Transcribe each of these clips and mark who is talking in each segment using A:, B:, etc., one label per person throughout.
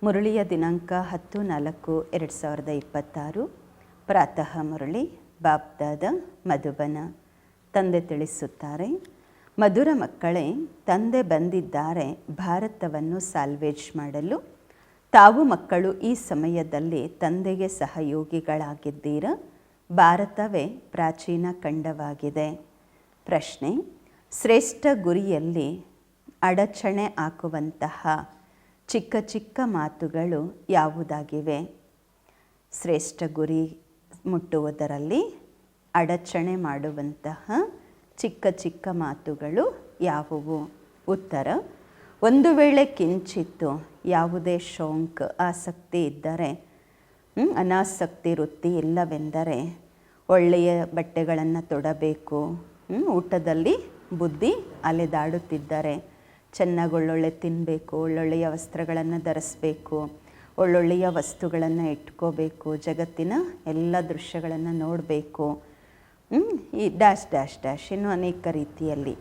A: ಮುರಳಿಯ ದಿನಾಂಕ 10/4/2026. ಪ್ರಾತಃ ಮುರಳಿ ಬಾಬ್ದಾದ ಮಧುಬನ. ತಂದೆ ತಿಳಿಸುತ್ತಾರೆ, ಮಧುರ ಮಕ್ಕಳೇ, ತಂದೆ ಬಂದಿದ್ದಾರೆ ಭಾರತವನ್ನು ಸಾಲ್ವೇಜ್ ಮಾಡಲು. ತಾವು ಮಕ್ಕಳು ಈ ಸಮಯದಲ್ಲಿ ತಂದೆಗೆ ಸಹಯೋಗಿಗಳಾಗಿದ್ದೀರಾ. ಭಾರತವೇ ಪ್ರಾಚೀನ ಖಂಡವಾಗಿದೆ. ಪ್ರಶ್ನೆ: ಶ್ರೇಷ್ಠ ಗುರಿಯಲ್ಲಿ ಅಡಚಣೆ ಹಾಕುವಂತಹ ಚಿಕ್ಕ ಚಿಕ್ಕ ಮಾತುಗಳು ಯಾವುದಾಗಿವೆ? ಶ್ರೇಷ್ಠ ಗುರಿ ಮುಟ್ಟುವುದರಲ್ಲಿ ಅಡಚಣೆ ಮಾಡುವಂತಹ ಚಿಕ್ಕ ಚಿಕ್ಕ ಮಾತುಗಳು ಯಾವುವು? ಉತ್ತರ: ಒಂದು ವೇಳೆ ಕಿಂಚಿತ್ತು ಯಾವುದೇ ಶೌಕ್ ಆಸಕ್ತಿ ಇದ್ದರೆ, ಅನಾಸಕ್ತಿ ವೃತ್ತಿ ಇಲ್ಲವೆಂದರೆ, ಒಳ್ಳೆಯ ಬಟ್ಟೆಗಳನ್ನು ತೊಡಬೇಕು, ಊಟದಲ್ಲಿ ಬುದ್ಧಿ ಅಲೆದಾಡುತ್ತಿದ್ದರೆ, ಚೆನ್ನಾಗಿ ಒಳ್ಳೊಳ್ಳೆ ತಿನ್ನಬೇಕು, ಒಳ್ಳೊಳ್ಳೆಯ ವಸ್ತ್ರಗಳನ್ನು ಧರಿಸಬೇಕು, ಒಳ್ಳೊಳ್ಳೆಯ ವಸ್ತುಗಳನ್ನು ಇಟ್ಕೋಬೇಕು, ಜಗತ್ತಿನ ಎಲ್ಲ ದೃಶ್ಯಗಳನ್ನು ನೋಡಬೇಕು, ಈ ಡ್ಯಾಶ್ ಡ್ಯಾಶ್ ಡ್ಯಾಶ್ ಇನ್ನೂ ಅನೇಕ ರೀತಿಯಲ್ಲಿ.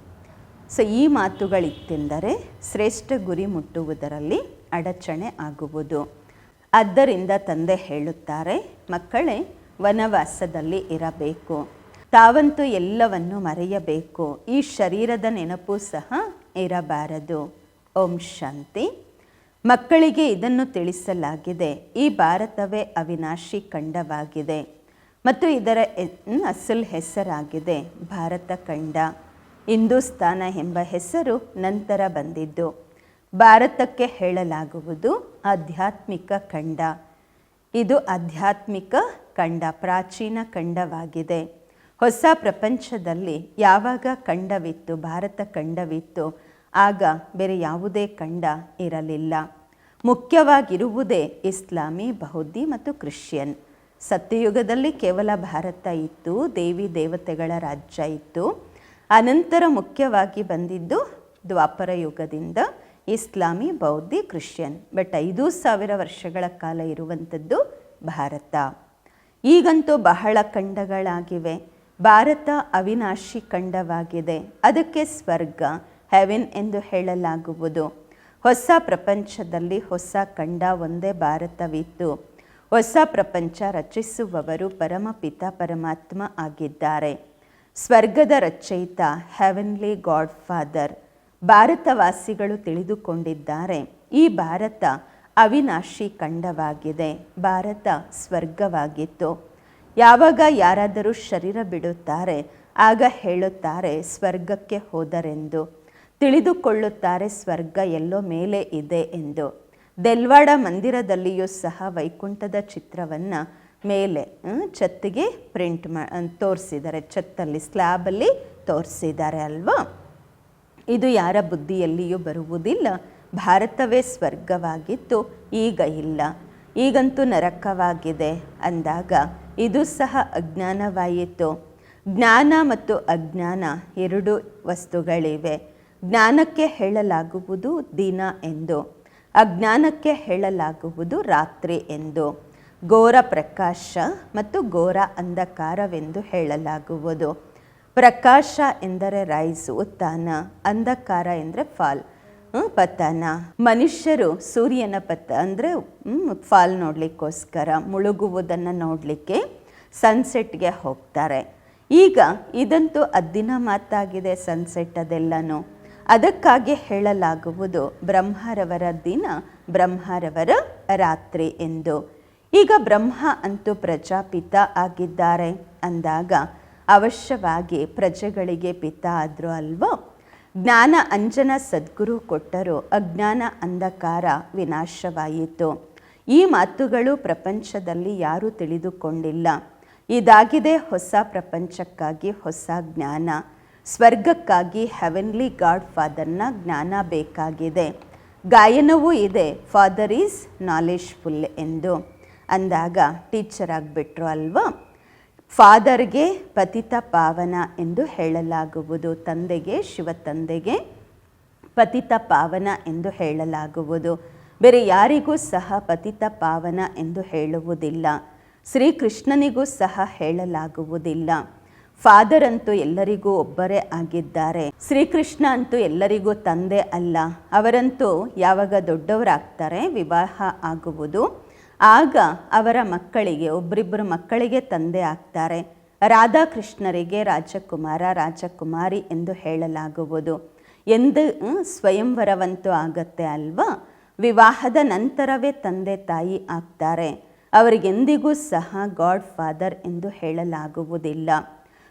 A: ಸೊ ಈ ಮಾತುಗಳಿತ್ತೆಂದರೆ ಶ್ರೇಷ್ಠ ಗುರಿ ಮುಟ್ಟುವುದರಲ್ಲಿ ಅಡಚಣೆ ಆಗುವುದು. ಆದ್ದರಿಂದ ತಂದೆ ಹೇಳುತ್ತಾರೆ, ಮಕ್ಕಳೇ ವನವಾಸದಲ್ಲಿ ಇರಬೇಕು. ತಾವಂತೂ ಎಲ್ಲವನ್ನು ಮರೆಯಬೇಕು. ಈ ಶರೀರದ ನೆನಪು ಸಹ ಇರಬಾರದು. ಓಂ ಶಾಂತಿ. ಮಕ್ಕಳಿಗೆ ಇದನ್ನು ತಿಳಿಸಲಾಗಿದೆ, ಈ ಭಾರತವೇ ಅವಿನಾಶಿ ಖಂಡವಾಗಿದೆ ಮತ್ತು ಇದರ ಅಸಲ್ ಹೆಸರಾಗಿದೆ ಭಾರತ ಖಂಡ. ಹಿಂದೂಸ್ತಾನ ಎಂಬ ಹೆಸರು ನಂತರ ಬಂದಿದ್ದು. ಭಾರತಕ್ಕೆ ಹೇಳಲಾಗುವುದು ಆಧ್ಯಾತ್ಮಿಕ ಖಂಡ. ಇದು ಆಧ್ಯಾತ್ಮಿಕ ಖಂಡ, ಪ್ರಾಚೀನ ಖಂಡವಾಗಿದೆ. ಹೊಸ ಪ್ರಪಂಚದಲ್ಲಿ ಯಾವಾಗ ಖಂಡವಿತ್ತು, ಭಾರತ ಖಂಡವಿತ್ತು, ಆಗ ಬೇರೆ ಯಾವುದೇ ಖಂಡ ಇರಲಿಲ್ಲ. ಮುಖ್ಯವಾಗಿರುವುದೇ ಇಸ್ಲಾಮಿ, ಬೌದ್ಧಿ ಮತ್ತು ಕ್ರಿಶ್ಚಿಯನ್. ಸತ್ಯಯುಗದಲ್ಲಿ ಕೇವಲ ಭಾರತ ಇತ್ತು, ದೇವಿ ದೇವತೆಗಳ ರಾಜ್ಯ ಇತ್ತು. ಅನಂತರ ಮುಖ್ಯವಾಗಿ ಬಂದಿದ್ದು ದ್ವಾಪರ ಯುಗದಿಂದ ಇಸ್ಲಾಮಿ, ಬೌದ್ಧಿ, ಕ್ರಿಶ್ಚಿಯನ್. ಬಟ್ 5000 ವರ್ಷಗಳ ಕಾಲ ಇರುವಂಥದ್ದು ಭಾರತ. ಈಗಂತೂ ಬಹಳ ಖಂಡಗಳಾಗಿವೆ. ಭಾರತ ಅವಿನಾಶಿ ಖಂಡವಾಗಿದೆ. ಅದಕ್ಕೆ ಸ್ವರ್ಗ, ಹೆವೆನ್ ಎಂದು ಹೇಳಲಾಗುವುದು. ಹೊಸ ಪ್ರಪಂಚದಲ್ಲಿ ಹೊಸ ಖಂಡ ಒಂದೇ ಭಾರತವಿತ್ತು. ಹೊಸ ಪ್ರಪಂಚ ರಚಿಸುವವರು ಪರಮಪಿತ ಪರಮಾತ್ಮ ಆಗಿದ್ದಾರೆ. ಸ್ವರ್ಗದ ರಚಯಿತ ಹೆವೆನ್ಲಿ ಗಾಡ್ ಫಾದರ್. ಭಾರತವಾಸಿಗಳು ತಿಳಿದುಕೊಂಡಿದ್ದಾರೆ, ಈ ಭಾರತ ಅವಿನಾಶಿ ಖಂಡವಾಗಿದೆ. ಭಾರತ ಸ್ವರ್ಗವಾಗಿತ್ತು. ಯಾವಾಗ ಯಾರಾದರೂ ಶರೀರ ಬಿಡುತ್ತಾರೆ, ಆಗ ಹೇಳುತ್ತಾರೆ ಸ್ವರ್ಗಕ್ಕೆ ಹೋದರೆಂದು. ತಿಳಿದುಕೊಳ್ಳುತ್ತಾರೆ ಸ್ವರ್ಗ ಎಲ್ಲೋ ಮೇಲೆ ಇದೆ ಎಂದು. ದೆಲ್ವಾಡ ಮಂದಿರದಲ್ಲಿಯೂ ಸಹ ವೈಕುಂಠದ ಚಿತ್ರವನ್ನು ಮೇಲೆ ಛತ್ತಿಗೆ ಪ್ರಿಂಟ್ ತೋರಿಸಿದ್ದಾರೆ. ಛತ್ತಲ್ಲಿ ಸ್ಲ್ಯಾಬಲ್ಲಿ ತೋರಿಸಿದ್ದಾರೆ ಅಲ್ವಾ? ಇದು ಯಾರ ಬುದ್ಧಿಯಲ್ಲಿಯೂ ಬರುವುದಿಲ್ಲ. ಭಾರತವೇ ಸ್ವರ್ಗವಾಗಿತ್ತು, ಈಗ ಇಲ್ಲ. ಈಗಂತೂ ನರಕವಾಗಿದೆ ಅಂದಾಗ ಇದು ಸಹ ಅಜ್ಞಾನವಾಯಿತು. ಜ್ಞಾನ ಮತ್ತು ಅಜ್ಞಾನ ಎರಡು ವಸ್ತುಗಳಿವೆ. ಜ್ಞಾನಕ್ಕೆ ಹೇಳಲಾಗುವುದು ದಿನ ಎಂದು, ಅಜ್ಞಾನಕ್ಕೆ ಹೇಳಲಾಗುವುದು ರಾತ್ರಿ ಎಂದು. ಘೋರ ಪ್ರಕಾಶ ಮತ್ತು ಘೋರ ಅಂಧಕಾರವೆಂದು ಹೇಳಲಾಗುವುದು. ಪ್ರಕಾಶ ಎಂದರೆ ರೈಸ್, ಉತ್ಥಾನ. ಅಂಧಕಾರ ಎಂದರೆ ಫಾಲ್, ಪತನ. ಮನುಷ್ಯರು ಸೂರ್ಯನ ಅಂದರೆ ಫಾಲ್ ನೋಡಲಿಕ್ಕೋಸ್ಕರ, ಮುಳುಗುವುದನ್ನು ನೋಡಲಿಕ್ಕೆ ಸನ್ಸೆಟ್ಗೆ ಹೋಗ್ತಾರೆ. ಈಗ ಇದಂತೂ ಅದ್ದಿನ ಮಾತಾಗಿದೆ, ಸನ್ಸೆಟ್ ಅದೆಲ್ಲನೂ. ಅದಕ್ಕಾಗಿ ಹೇಳಲಾಗುವುದು ಬ್ರಹ್ಮರವರ ದಿನ, ಬ್ರಹ್ಮರವರ ರಾತ್ರಿ ಎಂದು. ಈಗ ಬ್ರಹ್ಮ ಅಂತೂ ಪ್ರಜಾಪಿತ ಆಗಿದ್ದಾರೆ ಅಂದಾಗ ಅವಶ್ಯವಾಗಿ ಪ್ರಜೆಗಳಿಗೆ ಪಿತ ಆದರೂ ಅಲ್ವೋ? ಜ್ಞಾನ ಅಂಜನ ಸದ್ಗುರು ಕೊಟ್ಟರು, ಅಜ್ಞಾನ ಅಂಧಕಾರ ವಿನಾಶವಾಯಿತು. ಈ ಮಾತುಗಳು ಪ್ರಪಂಚದಲ್ಲಿ ಯಾರೂ ತಿಳಿದುಕೊಂಡಿಲ್ಲ. ಇದಾಗಿದೆ ಹೊಸ ಪ್ರಪಂಚಕ್ಕಾಗಿ ಹೊಸ ಜ್ಞಾನ. ಸ್ವರ್ಗಕ್ಕಾಗಿ ಹೆವೆನ್ಲಿ ಗಾಡ್ ಫಾದರ್ನ ಜ್ಞಾನ ಬೇಕಾಗಿದೆ. ಗಾಯನವೂ ಇದೆ, ಫಾದರ್ ಈಸ್ ನಾಲೆಜ್ಫುಲ್ ಎಂದು. ಅಂದಾಗ ಟೀಚರ್ ಆಗಿಬಿಟ್ರು ಅಲ್ವಾ? ಫಾದರ್ಗೆ ಪತಿತ ಪಾವನ ಎಂದು ಹೇಳಲಾಗುವುದು. ತಂದೆಗೆ, ಶಿವ ತಂದೆಗೆ ಪತಿತ ಪಾವನ ಎಂದು ಹೇಳಲಾಗುವುದು. ಬೇರೆ ಯಾರಿಗೂ ಸಹ ಪತಿತ ಪಾವನ ಎಂದು ಹೇಳುವುದಿಲ್ಲ. ಶ್ರೀಕೃಷ್ಣನಿಗೂ ಸಹ ಹೇಳಲಾಗುವುದಿಲ್ಲ. ಫಾದರ್ ಅಂತೂ ಎಲ್ಲರಿಗೂ ಒಬ್ಬರೇ ಆಗಿದ್ದಾರೆ. ಶ್ರೀಕೃಷ್ಣ ಅಂತೂ ಎಲ್ಲರಿಗೂ ತಂದೆ ಅಲ್ಲ. ಅವರಂತೂ ಯಾವಾಗ ದೊಡ್ಡವರಾಗ್ತಾರೆ, ವಿವಾಹ ಆಗುವುದು, ಆಗ ಅವರ ಮಕ್ಕಳಿಗೆ, ಒಬ್ಬರಿಬ್ಬರು ಮಕ್ಕಳಿಗೆ ತಂದೆ ಆಗ್ತಾರೆ. ರಾಧಾಕೃಷ್ಣರಿಗೆ ರಾಜಕುಮಾರ ರಾಜಕುಮಾರಿ ಎಂದು ಹೇಳಲಾಗುವುದು. ಎಂದು ಸ್ವಯಂವರವಂತೂ ಆಗತ್ತೆ ಅಲ್ವಾ. ವಿವಾಹದ ನಂತರವೇ ತಂದೆ ತಾಯಿ ಆಗ್ತಾರೆ. ಅವರಿಗೆಂದಿಗೂ ಸಹ ಗಾಡ್ ಫಾದರ್ ಎಂದು ಹೇಳಲಾಗುವುದಿಲ್ಲ.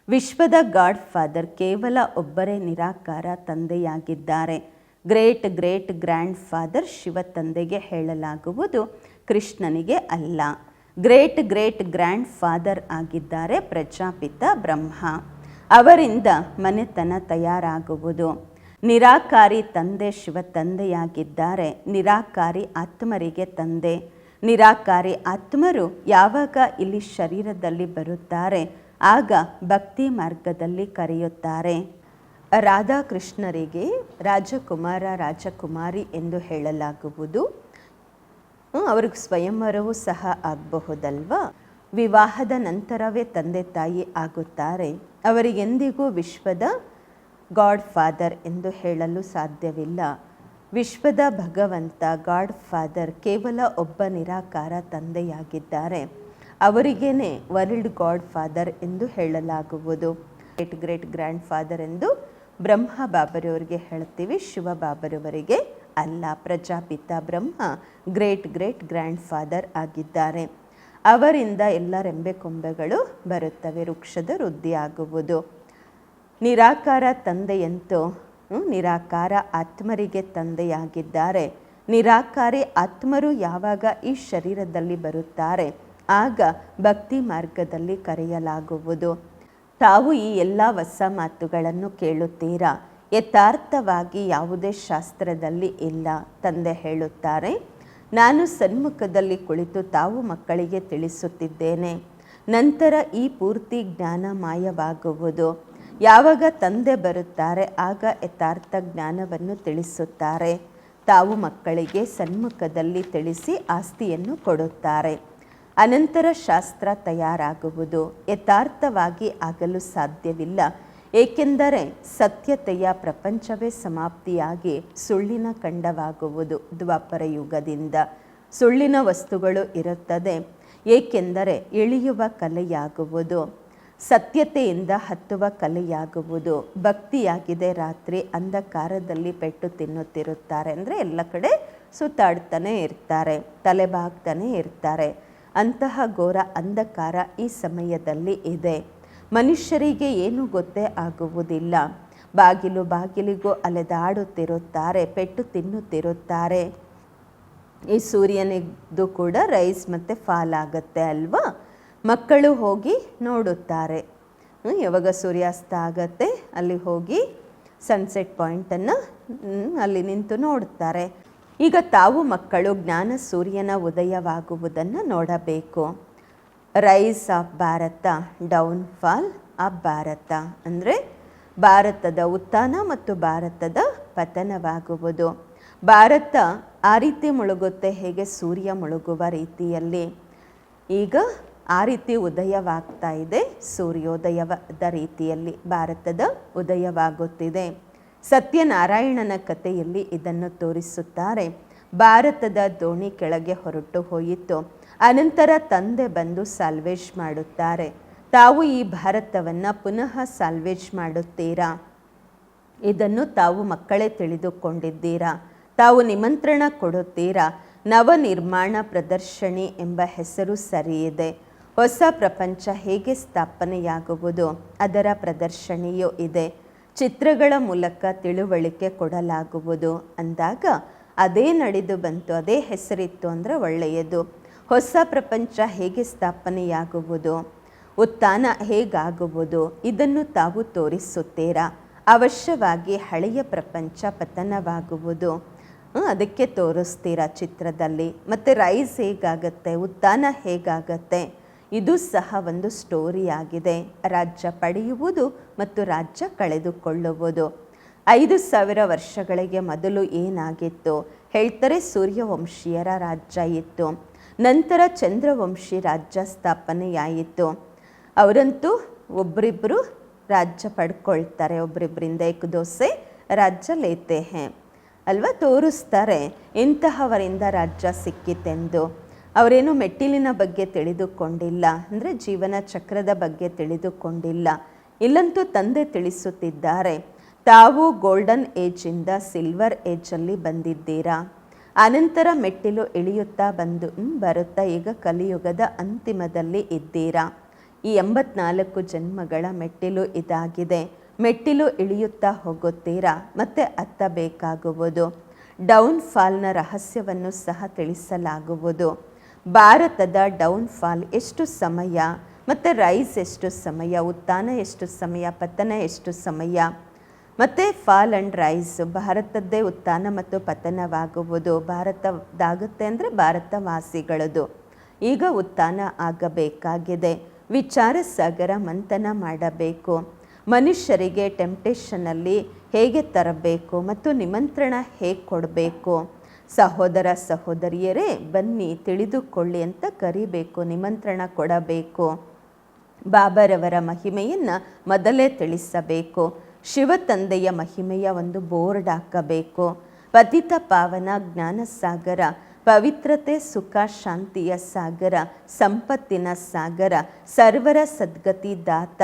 A: ವಿಶ್ವದ ಗಾಡ್ ಫಾದರ್ ಕೇವಲ ಒಬ್ಬರೇ ನಿರಾಕಾರ ತಂದೆಯಾಗಿದ್ದಾರೆ. Great great grandfather Shiva ತಂದೆಗೆ ಹೇಳಲಾಗುವುದು, ಕೃಷ್ಣನಿಗೆ ಅಲ್ಲ. ಗ್ರೇಟ್ ಗ್ರೇಟ್ ಗ್ರ್ಯಾಂಡ್ ಫಾದರ್ ಆಗಿದ್ದಾರೆ ಪ್ರಜಾಪಿತ ಬ್ರಹ್ಮ. ಅವರಿಂದ ಮನೆತನ ತಯಾರಾಗುವುದು. ನಿರಾಕಾರಿ ತಂದೆ ಶಿವ ತಂದೆಯಾಗಿದ್ದಾರೆ. ನಿರಾಕಾರಿ ಆತ್ಮರಿಗೆ ತಂದೆ. ನಿರಾಕಾರಿ ಆತ್ಮರು ಯಾವಾಗ ಇಲ್ಲಿ ಶರೀರದಲ್ಲಿ ಬರುತ್ತಾರೆ, ಆಗ ಭಕ್ತಿ ಮಾರ್ಗದಲ್ಲಿ ಕರೆಯುತ್ತಾರೆ. ರಾಧಾಕೃಷ್ಣರಿಗೆ ರಾಜಕುಮಾರ ರಾಜಕುಮಾರಿ ಎಂದು ಹೇಳಲಾಗುವುದು. ಅವ್ರಿಗೆ ಸ್ವಯಂವರವೂ ಸಹ ಆಗಬಹುದಲ್ವಾ. ವಿವಾಹದ ನಂತರವೇ ತಂದೆ ತಾಯಿ ಆಗುತ್ತಾರೆ. ಅವರಿಗೆಂದಿಗೂ ವಿಶ್ವದ ಗಾಡ್ ಫಾದರ್ ಎಂದು ಹೇಳಲು ಸಾಧ್ಯವಿಲ್ಲ. ವಿಶ್ವದ ಭಗವಂತ ಗಾಡ್ ಫಾದರ್ ಕೇವಲ ಒಬ್ಬ ನಿರಾಕಾರ ತಂದೆಯಾಗಿದ್ದಾರೆ. ಅವರಿಗೇನೆ ವರ್ಲ್ಡ್ ಗಾಡ್ ಫಾದರ್ ಎಂದು ಹೇಳಲಾಗುವುದು. ಗ್ರೇಟ್ ಗ್ರೇಟ್ ಗ್ರ್ಯಾಂಡ್ ಫಾದರ್ ಎಂದು ಬ್ರಹ್ಮ ಬಾಬರವರಿಗೆ ಹೇಳ್ತೀವಿ, ಶಿವ ಬಾಬರವರಿಗೆ ಅಲ್ಲ. Prajapita Brahma great great grand father ಆಗಿದ್ದಾರೆ. ಅವರಿಂದ ಎಲ್ಲ ರೆಂಬೆ ಕೊಂಬೆಗಳು ಬರುತ್ತವೆ, ವೃಕ್ಷದ ವೃದ್ಧಿ ಆಗುವುದು. ನಿರಾಕಾರ ತಂದೆಯಂತೂ ನಿರಾಕಾರ ಆತ್ಮರಿಗೆ ತಂದೆಯಾಗಿದ್ದಾರೆ. ನಿರಾಕಾರಿ ಆತ್ಮರು ಯಾವಾಗ ಈ ಶರೀರದಲ್ಲಿ ಬರುತ್ತಾರೆ, ಆಗ ಭಕ್ತಿ ಮಾರ್ಗದಲ್ಲಿ ಕರೆಯಲಾಗುವುದು. ತಾವು ಈ ಎಲ್ಲ ಹೊಸ ಮಾತುಗಳನ್ನು ಕೇಳುತ್ತೀರಾ. ಯಥಾರ್ಥವಾಗಿ ಯಾವುದೇ ಶಾಸ್ತ್ರದಲ್ಲಿ ಇಲ್ಲ. ತಂದೆ ಹೇಳುತ್ತಾರೆ, ನಾನು ಸನ್ಮುಖದಲ್ಲಿ ಕುಳಿತು ತಾವು ಮಕ್ಕಳಿಗೆ ತಿಳಿಸುತ್ತಿದ್ದೇನೆ. ನಂತರ ಈ ಪೂರ್ತಿ ಜ್ಞಾನ ಮಾಯವಾಗುವುದು. ಯಾವಾಗ ತಂದೆ ಬರುತ್ತಾರೆ, ಆಗ ಯಥಾರ್ಥ ಜ್ಞಾನವನ್ನು ತಿಳಿಸುತ್ತಾರೆ. ತಾವು ಮಕ್ಕಳಿಗೆ ಸನ್ಮುಖದಲ್ಲಿ ತಿಳಿಸಿ ಆಸ್ತಿಯನ್ನು ಕೊಡುತ್ತಾರೆ. ಅನಂತರ ಶಾಸ್ತ್ರ ತಯಾರಾಗುವುದು. ಯಥಾರ್ಥವಾಗಿ ಆಗಲು ಸಾಧ್ಯವಿಲ್ಲ, ಏಕೆಂದರೆ ಸತ್ಯತೆಯ ಪ್ರಪಂಚವೇ ಸಮಾಪ್ತಿಯಾಗಿ ಸುಳ್ಳಿನ ಖಂಡವಾಗುವುದು. ದ್ವಾಪರ ಯುಗದಿಂದ ಸುಳ್ಳಿನ ವಸ್ತುಗಳು ಇರುತ್ತದೆ, ಏಕೆಂದರೆ ಇಳಿಯುವ ಕಲೆಯಾಗುವುದು. ಸತ್ಯತೆಯಿಂದ ಹತ್ತುವ ಕಲೆಯಾಗುವುದು. ಭಕ್ತಿಯಾಗಿದೆ ರಾತ್ರಿ ಅಂಧಕಾರದಲ್ಲಿ ಪೆಟ್ಟು ತಿನ್ನುತ್ತಿರುತ್ತಾರೆ. ಅಂದರೆ ಎಲ್ಲ ಕಡೆ ಸುತ್ತಾಡ್ತಾನೆ ಇರ್ತಾರೆ, ತಲೆಬಾಗ್ತಾನೆ ಇರ್ತಾರೆ. ಅಂತಹ ಘೋರ ಅಂಧಕಾರ ಈ ಸಮಯದಲ್ಲಿ ಇದೆ. ಮನುಷ್ಯರಿಗೆ ಏನೂ ಗೊತ್ತೇ ಆಗುವುದಿಲ್ಲ. ಬಾಗಿಲು ಬಾಗಿಲಿಗೂ ಅಲೆದಾಡುತ್ತಿರುತ್ತಾರೆ, ಪೆಟ್ಟು ತಿನ್ನುತ್ತಿರುತ್ತಾರೆ. ಈ ಸೂರ್ಯನಿದ್ದು ಕೂಡ ರೈಸ್ ಮತ್ತು ಫಾಲ್ ಆಗುತ್ತೆ ಅಲ್ವಾ. ಮಕ್ಕಳು ಹೋಗಿ ನೋಡುತ್ತಾರೆ. ಯಾವಾಗ ಸೂರ್ಯಾಸ್ತ ಆಗತ್ತೆ ಅಲ್ಲಿ ಹೋಗಿ ಸನ್ಸೆಟ್ ಪಾಯಿಂಟನ್ನು ಅಲ್ಲಿ ನಿಂತು ನೋಡುತ್ತಾರೆ. ಈಗ ತಾವು ಮಕ್ಕಳು ಜ್ಞಾನ ಸೂರ್ಯನ ಉದಯವಾಗುವುದನ್ನು ನೋಡಬೇಕು. Rise of Bharat, down fall of Bharat ಅಂದರೆ ಭಾರತದ ಉತ್ಥಾನ ಮತ್ತು ಭಾರತದ ಪತನವಾಗುವುದು. ಭಾರತ ಆ ರೀತಿ ಮುಳುಗುತ್ತೆ ಹೇಗೆ ಸೂರ್ಯ ಮುಳುಗುವ ರೀತಿಯಲ್ಲಿ. ಈಗ ಆ ರೀತಿ ಉದಯವಾಗ್ತಾ ಇದೆ. ಸೂರ್ಯೋದಯದ ರೀತಿಯಲ್ಲಿ ಭಾರತದ ಉದಯವಾಗುತ್ತಿದೆ. ಸತ್ಯನಾರಾಯಣನ ಕಥೆಯಲ್ಲಿ ಇದನ್ನು ತೋರಿಸುತ್ತಾರೆ. ಭಾರತದ ದೋಣಿ ಕೆಳಗೆ ಹೊರಟು ಹೋಯಿತು. ಅನಂತರ ತಂದೆ ಬಂದು ಸಾಲ್ವೇಜ್ ಮಾಡುತ್ತಾರೆ. ತಾವು ಈ ಭಾರತವನ್ನು ಪುನಃ ಸಾಲ್ವೇಜ್ ಮಾಡುತ್ತೀರಾ. ಇದನ್ನು ತಾವು ಮಕ್ಕಳೇ ತಿಳಿದುಕೊಂಡಿದ್ದೀರಾ. ತಾವು ನಿಮಂತ್ರಣ ಕೊಡುತ್ತೀರಾ. ನವನಿರ್ಮಾಣ ಪ್ರದರ್ಶನಿ ಎಂಬ ಹೆಸರು ಸರಿಯಿದೆ. ಹೊಸ ಪ್ರಪಂಚ ಹೇಗೆ ಸ್ಥಾಪನೆಯಾಗುವುದು ಅದರ ಪ್ರದರ್ಶನಿಯೂ ಇದೆ. ಚಿತ್ರಗಳ ಮೂಲಕ ತಿಳುವಳಿಕೆ ಕೊಡಲಾಗುವುದು ಅಂದಾಗ ಅದೇ ನಡೆದು ಬಂತು, ಅದೇ ಹೆಸರಿತ್ತು ಅಂದರೆ ಒಳ್ಳೆಯದು. ಹೊಸ ಪ್ರಪಂಚ ಹೇಗೆ ಸ್ಥಾಪನೆಯಾಗುವುದು, ಉತ್ಥಾನ ಹೇಗಾಗುವುದು ಇದನ್ನು ತಾವು ತೋರಿಸುತ್ತೀರಾ. ಅವಶ್ಯವಾಗಿ ಹಳೆಯ ಪ್ರಪಂಚ ಪತನವಾಗುವುದು, ಅದಕ್ಕೆ ತೋರಿಸ್ತೀರಾ ಚಿತ್ರದಲ್ಲಿ. ಮತ್ತು ರೈಸ್ ಹೇಗಾಗತ್ತೆ, ಉತ್ಥಾನ ಹೇಗಾಗತ್ತೆ, ಇದು ಸಹ ಒಂದು ಸ್ಟೋರಿ ಆಗಿದೆ. ರಾಜ್ಯ ಪಡೆಯುವುದು ಮತ್ತು ರಾಜ್ಯ ಕಳೆದುಕೊಳ್ಳುವುದು. 5000 ವರ್ಷಗಳಿಗೆ ಮೊದಲು ಏನಾಗಿತ್ತು ಹೇಳ್ತಾರೆ. ಸೂರ್ಯವಂಶೀಯರ ರಾಜ್ಯ ಇತ್ತು. ನಂತರ ಚಂದ್ರವಂಶಿ ರಾಜ್ಯ ಸ್ಥಾಪನೆಯಾಯಿತು. ಅವರಂತೂ ಒಬ್ಬರಿಬ್ಬರು ರಾಜ್ಯ ಪಡ್ಕೊಳ್ತಾರೆ, ಒಬ್ಬರಿಬ್ಬರಿಂದ ಏಕ್ ದೋಸೆ ರಾಜ್ಯ ಲೇತೆ ಹೇ ಅಲ್ವಾ, ತೋರಿಸ್ತಾರೆ ಇಂತಹವರಿಂದ ರಾಜ್ಯ ಸಿಕ್ಕಿತೆಂದು. ಅವರೇನು ಮೆಟ್ಟಿಲಿನ ಬಗ್ಗೆ ತಿಳಿದುಕೊಂಡಿಲ್ಲ, ಅಂದರೆ ಜೀವನ ಚಕ್ರದ ಬಗ್ಗೆ ತಿಳಿದುಕೊಂಡಿಲ್ಲ. ಇಲ್ಲಂತೂ ತಂದೆ ತಿಳಿಸುತ್ತಿದ್ದಾರೆ, ತಾವು ಗೋಲ್ಡನ್ ಏಜಿಂದ ಸಿಲ್ವರ್ ಏಜಲ್ಲಿ ಬಂದಿದ್ದೀರಾ. ಅನಂತರ ಮೆಟ್ಟಿಲು ಇಳಿಯುತ್ತಾ ಬರುತ್ತಾ ಈಗ ಕಲಿಯುಗದ ಅಂತಿಮದಲ್ಲಿ ಇದ್ದೀರಾ. ಈ 84 ಜನ್ಮಗಳ ಮೆಟ್ಟಿಲು ಇದಾಗಿದೆ. ಮೆಟ್ಟಿಲು ಇಳಿಯುತ್ತಾ ಹೋಗುತ್ತೀರಾ, ಮತ್ತೆ ಹತ್ತಬೇಕಾಗುವುದು. ಡೌನ್ ಫಾಲ್ನ ರಹಸ್ಯವನ್ನು ಸಹ ತಿಳಿಸಲಾಗುವುದು. ಭಾರತದ ಡೌನ್ ಫಾಲ್ ಎಷ್ಟು ಸಮಯ, ಮತ್ತು ರೈಸ್ ಎಷ್ಟು ಸಮಯ, ಉತ್ಥಾನ ಎಷ್ಟು ಸಮಯ, ಪತನ ಎಷ್ಟು ಸಮಯ, ಮತ್ತು ಫಾಲ್ ಆ್ಯಂಡ್ ರೈಸ್, ಭಾರತದ್ದೇ ಉತ್ಥಾನ ಮತ್ತು ಪತನವಾಗುವುದು. ಭಾರತದಾಗುತ್ತೆ ಅಂದರೆ ಭಾರತವಾಸಿಗಳದು ಈಗ ಉತ್ಥಾನ ಆಗಬೇಕಾಗಿದೆ. ವಿಚಾರ ಸಾಗರ ಮಂಥನ ಮಾಡಬೇಕು. ಮನುಷ್ಯರಿಗೆ ಟೆಂಪ್ಟೇಷನಲ್ಲಿ ಹೇಗೆ ತರಬೇಕು ಮತ್ತು ನಿಮಂತ್ರಣ ಹೇಗೆ ಕೊಡಬೇಕು. ಸಹೋದರ ಸಹೋದರಿಯರೇ ಬನ್ನಿ ತಿಳಿದುಕೊಳ್ಳಿ ಅಂತ ಕರಿಬೇಕು, ನಿಮಂತ್ರಣ ಕೊಡಬೇಕು. ಬಾಬರವರ ಮಹಿಮೆಯನ್ನು ಮೊದಲೇ ತಿಳಿಸಬೇಕು. ಶಿವ ತಂದೆಯ ಮಹಿಮೆಯ ಒಂದು ಬೋರ್ಡ್ ಹಾಕಬೇಕು. ಪತಿತ ಪಾವನ ಜ್ಞಾನ ಸಾಗರ, ಪವಿತ್ರತೆ ಸುಖ ಶಾಂತಿಯ ಸಾಗರ, ಸಂಪತ್ತಿನ ಸಾಗರ, ಸರ್ವರ ಸದ್ಗತಿ ದಾತ,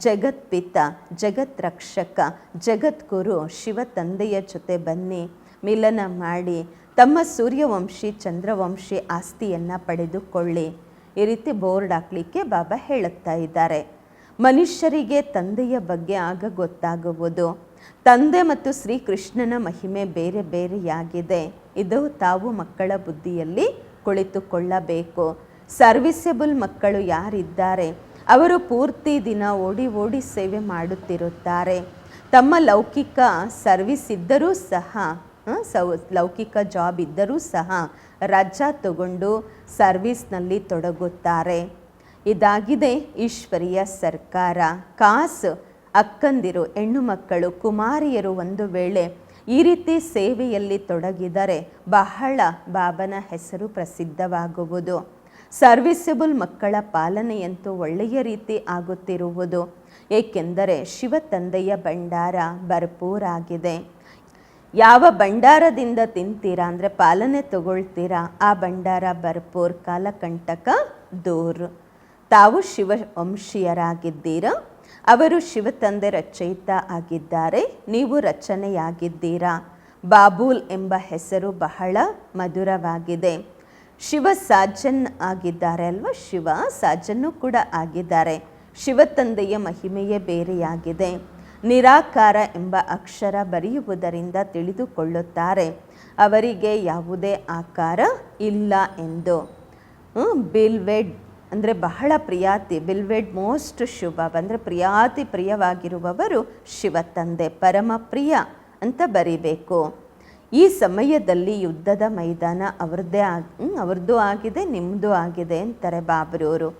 A: ಜಗತ್ಪಿತ, ಜಗತ್ ರಕ್ಷಕ, ಜಗದ್ಗುರು ಶಿವ ತಂದೆಯ ಜೊತೆ ಬನ್ನಿ, ಮಿಲನ ಮಾಡಿ ತಮ್ಮ ಸೂರ್ಯವಂಶಿ ಚಂದ್ರವಂಶಿ ಆಸ್ತಿಯನ್ನು ಪಡೆದುಕೊಳ್ಳಿ. ಈ ರೀತಿ ಬೋರ್ಡ್ ಹಾಕಲಿಕ್ಕೆ ಬಾಬಾ ಹೇಳುತ್ತಾ ಇದ್ದಾರೆ. ಮನುಷ್ಯರಿಗೆ ತಂದೆಯ ಬಗ್ಗೆ ಆಗ ಗೊತ್ತಾಗುವುದು. ತಂದೆ ಮತ್ತು ಶ್ರೀಕೃಷ್ಣನ ಮಹಿಮೆ ಬೇರೆ ಬೇರೆಯಾಗಿದೆ. ಇದು ತಾವು ಮಕ್ಕಳ ಬುದ್ಧಿಯಲ್ಲಿ ಕುಳಿತುಕೊಳ್ಳಬೇಕು. ಸರ್ವಿಸಬಲ್ ಮಕ್ಕಳು ಯಾರಿದ್ದಾರೆ ಅವರು ಪೂರ್ತಿ ದಿನ ಓಡಿ ಓಡಿ ಸೇವೆ ಮಾಡುತ್ತಿರುತ್ತಾರೆ. ತಮ್ಮ ಲೌಕಿಕ ಸರ್ವಿಸ್ ಇದ್ದರೂ ಸಹ, ಲೌಕಿಕ ಜಾಬ್ ಇದ್ದರೂ ಸಹ ರಜಾ ತಗೊಂಡು ಸರ್ವಿಸ್ನಲ್ಲಿ ತೊಡಗುತ್ತಾರೆ. ಇದಾಗಿದೆ ಈಶ್ವರಿಯ ಸರ್ಕಾರ. ಕಾಸು ಅಕ್ಕಂದಿರು, ಹೆಣ್ಣು ಮಕ್ಕಳು, ಕುಮಾರಿಯರು ಒಂದು ವೇಳೆ ಈ ರೀತಿ ಸೇವೆಯಲ್ಲಿ ತೊಡಗಿದರೆ ಬಹಳ ಬಾಬನ ಹೆಸರು ಪ್ರಸಿದ್ಧವಾಗುವುದು. ಸರ್ವಿಸಬಲ್ ಮಕ್ಕಳ ಪಾಲನೆಯಂತೂ ಒಳ್ಳೆಯ ರೀತಿ ಆಗುತ್ತಿರುವುದು. ಏಕೆಂದರೆ ಶಿವ ತಂದೆಯ ಭಂಡಾರ ಭರ್ಪೂರಾಗಿದೆ. ಯಾವ ಭಂಡಾರದಿಂದ ತಿಂತೀರಾ ಅಂದರೆ ಪಾಲನೆ ತಗೊಳ್ತೀರಾ, ಆ ಭಂಡಾರ ಭರ್ಪೂರ್, ಕಾಲಕಂಟಕ ದೂರ್. ತಾವು ಶಿವ ವಂಶೀಯರಾಗಿದ್ದೀರಾ. ಅವರು ಶಿವ ತಂದೆ ರಚಯಿತ ಆಗಿದ್ದಾರೆ, ನೀವು ರಚನೆಯಾಗಿದ್ದೀರಾ. ಬಾಬೂಲ್ ಎಂಬ ಹೆಸರು ಬಹಳ ಮಧುರವಾಗಿದೆ. ಶಿವ ಸಾಜನ್ ಆಗಿದ್ದಾರೆ ಅಲ್ವಾ, ಶಿವ ಸಾಜನ್ನು ಕೂಡ ಆಗಿದ್ದಾರೆ. ಶಿವ ತಂದೆಯ ಮಹಿಮೆಯೇ ಬೇರೆಯಾಗಿದೆ. ನಿರಾಕಾರ ಎಂಬ ಅಕ್ಷರ ಬರೆಯುವುದರಿಂದ ತಿಳಿದುಕೊಳ್ಳುತ್ತಾರೆ ಅವರಿಗೆ ಯಾವುದೇ ಆಕಾರ ಇಲ್ಲ ಎಂದು. ಬಿಲ್ವೆಡ್ ಅಂದರೆ ಬಹಳ ಪ್ರಿಯಾತಿ, ಬಿಲ್ವೆಡ್ ಮೋಸ್ಟ್ ಶುಭ ಅಂದರೆ ಪ್ರಿಯಾತಿ ಪ್ರಿಯವಾಗಿರುವವರು ಶಿವ ತಂದೆ, ಪರಮ ಪ್ರಿಯ ಅಂತ ಬರಿಬೇಕು. ಈ ಸಮಯದಲ್ಲಿ ಯುದ್ಧದ ಮೈದಾನ ಅವ್ರದ್ದು ಆಗಿದೆ, ನಿಮ್ಮದು ಆಗಿದೆ ಅಂತಾರೆ ಬಾಬ್ರವರು.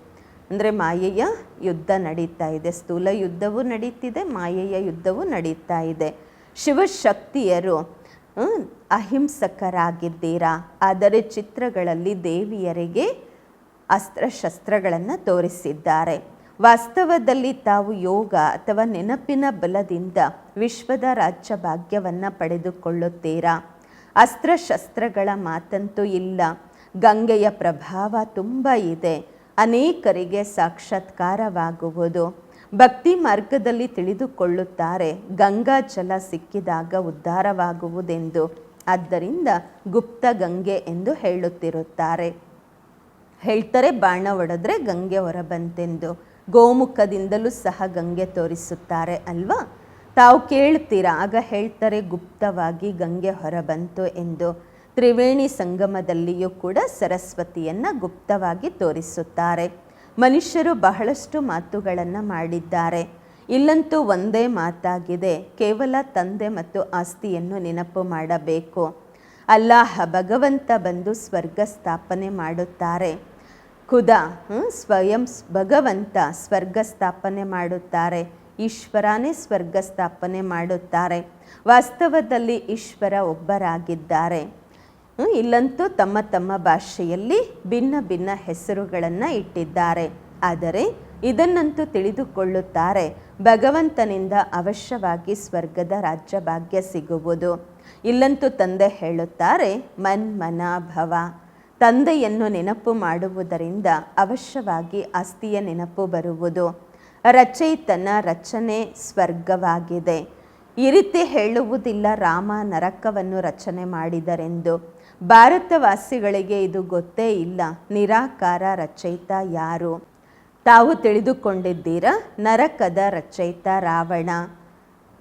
A: ಅಂದರೆ ಮಾಯೆಯ ಯುದ್ಧ ನಡೀತಾ ಇದೆ, ಸ್ಥೂಲ ಯುದ್ಧವೂ ನಡೀತಿದೆ, ಮಾಯೆಯ ಯುದ್ಧವೂ ನಡೀತಾ ಇದೆ. ಶಿವಶಕ್ತಿಯರು ಅಹಿಂಸಕರಾಗಿದ್ದೀರಾ, ಆದರೆ ಚಿತ್ರಗಳಲ್ಲಿ ದೇವಿಯರಿಗೆ ಅಸ್ತ್ರಶಸ್ತ್ರಗಳನ್ನು ತೋರಿಸಿದ್ದಾರೆ. ವಾಸ್ತವದಲ್ಲಿ ತಾವು ಯೋಗ ಅಥವಾ ನೆನಪಿನ ಬಲದಿಂದ ವಿಶ್ವದ ರಾಜ್ಯ ಭಾಗ್ಯವನ್ನು ಪಡೆದುಕೊಳ್ಳುತ್ತೀರಾ. ಅಸ್ತ್ರಶಸ್ತ್ರಗಳ ಮಾತಂತೂ ಇಲ್ಲ. ಗಂಗೆಯ ಪ್ರಭಾವ ತುಂಬ ಇದೆ. ಅನೇಕರಿಗೆ ಸಾಕ್ಷಾತ್ಕಾರವಾಗುವುದು. ಭಕ್ತಿ ಮಾರ್ಗದಲ್ಲಿ ತಿಳಿದುಕೊಳ್ಳುತ್ತಾರೆ ಗಂಗಾ ಜಲ ಸಿಕ್ಕಿದಾಗ ಉದ್ಧಾರವಾಗುವುದೆಂದು. ಆದ್ದರಿಂದ ಗುಪ್ತ ಗಂಗೆ ಎಂದು ಹೇಳುತ್ತಿರುತ್ತಾರೆ. ಹೇಳ್ತಾರೆ ಬಾಣ ಹೊಡೆದ್ರೆ ಗಂಗೆ ಹೊರಬಂತೆಂದು. ಗೋಮುಖದಿಂದಲೂ ಸಹ ಗಂಗೆ ತೋರಿಸುತ್ತಾರೆ ಅಲ್ವಾ. ತಾವು ಕೇಳ್ತೀರಾ, ಆಗ ಹೇಳ್ತಾರೆ ಗುಪ್ತವಾಗಿ ಗಂಗೆ ಹೊರಬಂತು ಎಂದು. ತ್ರಿವೇಣಿ ಸಂಗಮದಲ್ಲಿಯೂ ಕೂಡ ಸರಸ್ವತಿಯನ್ನು ಗುಪ್ತವಾಗಿ ತೋರಿಸುತ್ತಾರೆ. ಮನುಷ್ಯರು ಬಹಳಷ್ಟು ಮಾತುಗಳನ್ನು ಮಾಡಿದ್ದಾರೆ. ಇಲ್ಲಂತೂ ಒಂದೇ ಮಾತಾಗಿದೆ, ಕೇವಲ ತಂದೆ ಮತ್ತು ಆಸ್ತಿಯನ್ನು ನೆನಪು ಮಾಡಬೇಕು. ಅಲ್ಲಾಹ ಭಗವಂತ ಬಂದು ಸ್ವರ್ಗ ಸ್ಥಾಪನೆ ಮಾಡುತ್ತಾರೆ. ಖುದಾ ಸ್ವಯಂ ಭಗವಂತ ಸ್ವರ್ಗ ಸ್ಥಾಪನೆ ಮಾಡುತ್ತಾರೆ. ಈಶ್ವರನೇ ಸ್ವರ್ಗ ಸ್ಥಾಪನೆ ಮಾಡುತ್ತಾರೆ. ವಾಸ್ತವದಲ್ಲಿ ಈಶ್ವರ ಒಬ್ಬರಾಗಿದ್ದಾರೆ. ಇಲ್ಲಂತೂ ತಮ್ಮ ತಮ್ಮ ಭಾಷೆಯಲ್ಲಿ ಭಿನ್ನ ಭಿನ್ನ ಹೆಸರುಗಳನ್ನು ಇಟ್ಟಿದ್ದಾರೆ. ಆದರೆ ಇದನ್ನಂತೂ ತಿಳಿದುಕೊಳ್ಳುತ್ತಾರೆ, ಭಗವಂತನಿಂದ ಅವಶ್ಯವಾಗಿ ಸ್ವರ್ಗದ ರಾಜ್ಯಭಾಗ್ಯ ಸಿಗುವುದು. ಇಲ್ಲಂತೂ ತಂದೆ ಹೇಳುತ್ತಾರೆ, ಮನ್ಮನ ಭವ. ತಂದೆಯನ್ನು ನೆನಪು ಮಾಡುವುದರಿಂದ ಅವಶ್ಯವಾಗಿ ಆಸ್ತಿಯ ನೆನಪು ಬರುವುದು. ರಚಯಿತನ ರಚನೆ ಸ್ವರ್ಗವಾಗಿದೆ. ಈ ರೀತಿ ಹೇಳುವುದಿಲ್ಲ ರಾಮ ನರಕವನ್ನು ರಚನೆ ಮಾಡಿದರೆಂದು. ಭಾರತವಾಸಿಗಳಿಗೆ ಇದು ಗೊತ್ತೇ ಇಲ್ಲ, ನಿರಾಕಾರ ರಚಯಿತ ಯಾರು. ತಾವು ತಿಳಿದುಕೊಂಡಿದ್ದೀರಾ, ನರಕದ ರಚಯಿತ ರಾವಣ.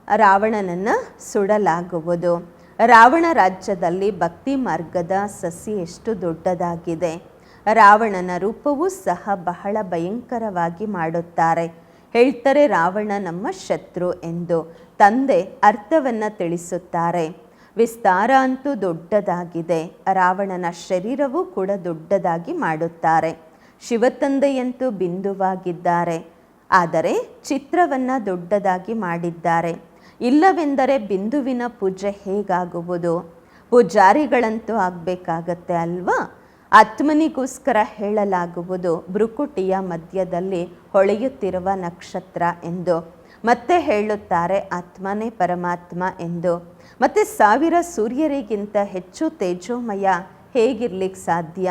A: ರಾವಣನನ್ನು ಸುಡಲಾಗುವುದು. ರಾವಣ ರಾಜ್ಯದಲ್ಲಿ ಭಕ್ತಿ ಮಾರ್ಗದ ಸಸಿ ಎಷ್ಟು ದೊಡ್ಡದಾಗಿದೆ. ರಾವಣನ ರೂಪವೂ ಸಹ ಬಹಳ ಭಯಂಕರವಾಗಿ ಮಾಡುತ್ತಾರೆ. ಹೇಳ್ತಾರೆ ರಾವಣ ನಮ್ಮ ಶತ್ರು ಎಂದು. ತಂದೆ ಅರ್ಥವನ್ನು ತಿಳಿಸುತ್ತಾರೆ. ವಿಸ್ತಾರ ಅಂತೂ ದೊಡ್ಡದಾಗಿದೆ. ರಾವಣನ ಶರೀರವೂ ಕೂಡ ದೊಡ್ಡದಾಗಿ ಮಾಡುತ್ತಾರೆ. ಶಿವತಂದೆಯಂತೂ ಬಿಂದುವಾಗಿದ್ದಾರೆ, ಆದರೆ ಚಿತ್ರವನ್ನು ದೊಡ್ಡದಾಗಿ ಮಾಡಿದ್ದಾರೆ. ಇಲ್ಲವೆಂದರೆ ಬಿಂದುವಿನ ಪೂಜೆ ಹೇಗಾಗುವುದು? ಪೂಜಾರಿಗಳಂತೂ ಆಗಬೇಕಾಗತ್ತೆ ಅಲ್ವಾ? ಆತ್ಮನಿಗೋಸ್ಕರ ಹೇಳಲಾಗುವುದು ಭ್ರುಕುಟಿಯ ಮಧ್ಯದಲ್ಲಿ ಹೊಳೆಯುತ್ತಿರುವ ನಕ್ಷತ್ರ ಎಂದು. ಮತ್ತೆ ಹೇಳುತ್ತಾರೆ ಆತ್ಮನೇ ಪರಮಾತ್ಮ ಎಂದು. ಮತ್ತೆ 1000 ಸೂರ್ಯರಿಗಿಂತ ಹೆಚ್ಚು ತೇಜೋಮಯ ಹೇಗಿರ್ಲಿಕ್ಕೆ ಸಾಧ್ಯ?